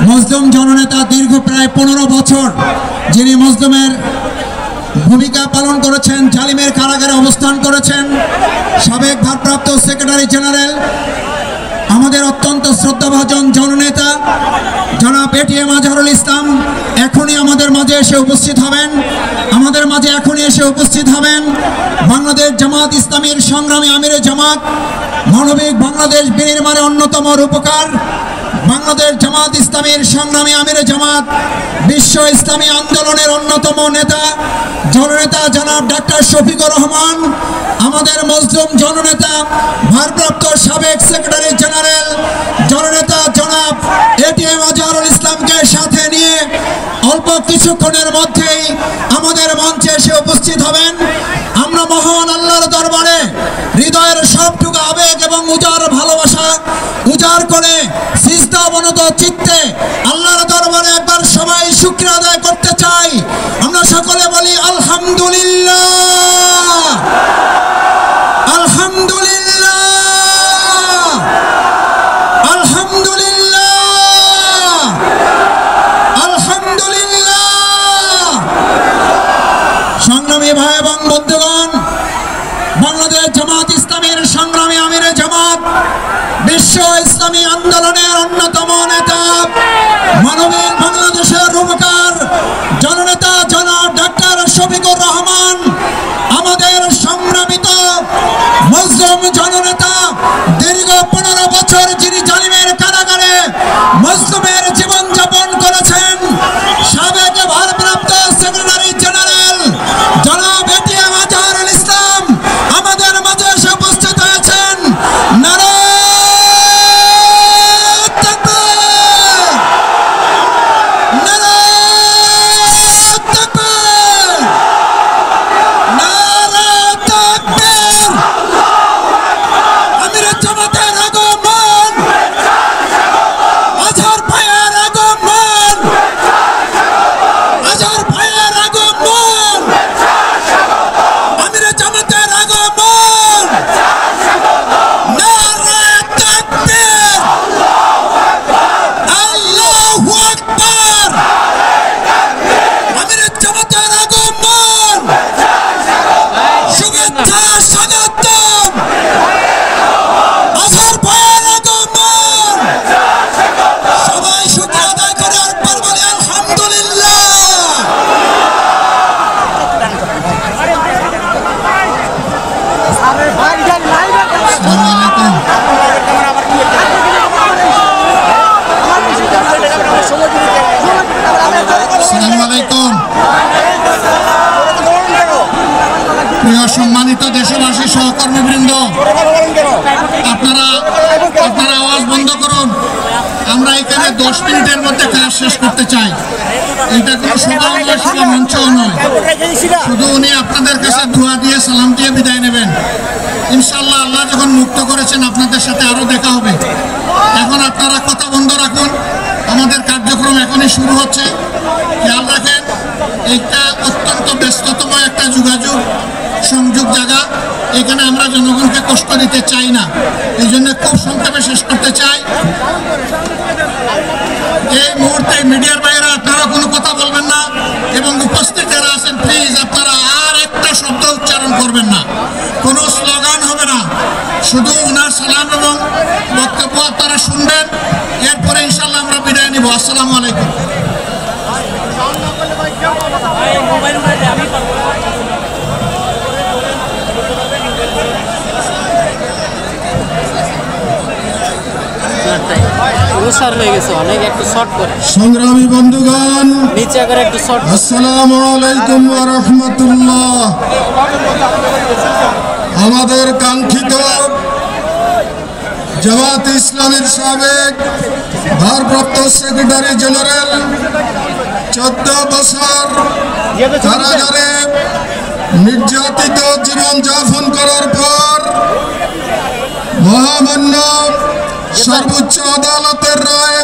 মজলুম জননেতা দীর্ঘ প্রায় 15 বছর যিনি মজলুমের ভূমিকা পালন করেছেন, জালিমের কারাগারে অবস্থান করেছেন, সাবেক ভারপ্রাপ্ত সেক্রেটারি জেনারেল, আমাদের অত্যন্ত শ্রদ্ধাভাজন জননেতা জনাব এটিএম আজহারুল ইসলাম এখনই আমাদের মাঝে এসে উপস্থিত হবেন। বাংলাদেশ জামাত ইসলামীর সংগ্রামী আমিরে জামাত, মানবিক বাংলাদেশ বিনির্মাণে অন্যতম রূপকার, বাংলাদেশ জামাত ইসলামীর সংগ্রামী আমিরে জামাত, বিশ্ব ইসলামী আন্দোলনের অন্যতম নেতা জননেতা জনাব ডাক্তার শফিকুর রহমান, আমাদের মজলুম জননেতা ভারপ্রাপ্ত সাবেক সেক্রেটারি জেনারেল জননেতা জনাব এটিএম আজহারুল ইসলামকে সাথে নিয়ে অল্প কিছুক্ষণের মধ্যেই আমাদের মঞ্চে এসে উপস্থিত হবেন। আমরা মহান আল্লাহর দরবারে হৃদয়ের সবটুকু আবেগ এবং উজাড় ভালোবাসা উজাড় করে সিজদা অবনত চিত্তে আল্লাহর দরবারে একবার সবাই শুকরিয়া আদায় করতে চাই। আমরা সকলে বলি আলহামদুলিল্লাহ, আলহামদুলিল্লাহ, আলহামদুলিল্লাহ, আলহামদুলিল্লাহ। সংগ্রামী ভাই এবং বন্ধুগণ, বাংলাদেশ জামাত ইসলামীর সংগ্রামী আমিরে জামাত, বিশ্ব ইসলামী আন্দোলনের অন্যতম নেতা, মানবিক বাংলাদেশের রূপকার জননেতা জনাব ডাক্তার শফিকুর রহমান, আমাদের সংগ্রামিত মজলুম জননেতা, দীর্ঘ 15 বছর যিনি জালিমের কারাগারে মজলুমের জীবনযাপন করেছেন, সাবেক ভারপ্রাপ্ত সেক্রেটারি জেনারেল জনাব এটিএম আজহারুল ইসলাম আমাদের মাঝে এসে উপস্থিত হয়েছেন। প্রিয় সম্মানিত দেশবাসী, সহকর্মীবৃন্দ, আপনারা আওয়াজ বন্ধ করুন। আমরা এখানে 10 মিনিটের মধ্যে কাজ শেষ করতে চাই। এটা কোনো সভা নয়, সভা মঞ্চও নয়। শুধু উনি আপনাদের কাছে দোয়া দিয়ে সালাম দিয়ে বিদায় নেবেন। ইনশাআল্লাহ আল্লাহ যখন মুক্ত করেছেন আপনাদের সাথে আরো দেখা হবে। এখন আপনারা কথা বন্ধ রাখুন, আমাদের কার্যক্রম এখনই শুরু হচ্ছে। খেয়াল রাখেন, এইটা অত্যন্ত ব্যস্ততম একটা যোগাযোগ সংযোগ জায়গা, এখানে আমরা জনগণকে কষ্ট দিতে চাই না, এই জন্য খুব সংক্ষেপে শেষ করতে চাই। এই মুহূর্তে মিডিয়ার বাইরে আপনারা কোনো কথা বলবেন না এবং উপস্থিত যারা আছেন প্লিজ আপনারা আর একটা শব্দ উচ্চারণ করবেন না, কোনো স্লোগান হবে না, শুধু ওনার সালাম এবং বক্তব্য আপনারা শুনবেন। এরপরে ইনশাল্লাহ আমরা বিদায় নিব। আসসালামু আলাইকুম। সংগ্রামী বন্ধুগণ, আসসালামু আলাইকুম ওয়া রাহমাতুল্লাহ। আমাদের কাঙ্ক্ষিত জামাত ইসলামীর সাবেক ভারপ্রাপ্ত সেক্রেটারি জেনারেল 14 বছর কারাগারে নির্যাতিত জীবনযাপন করার পর মহামান্য সর্বোচ্চ আদালতের রায়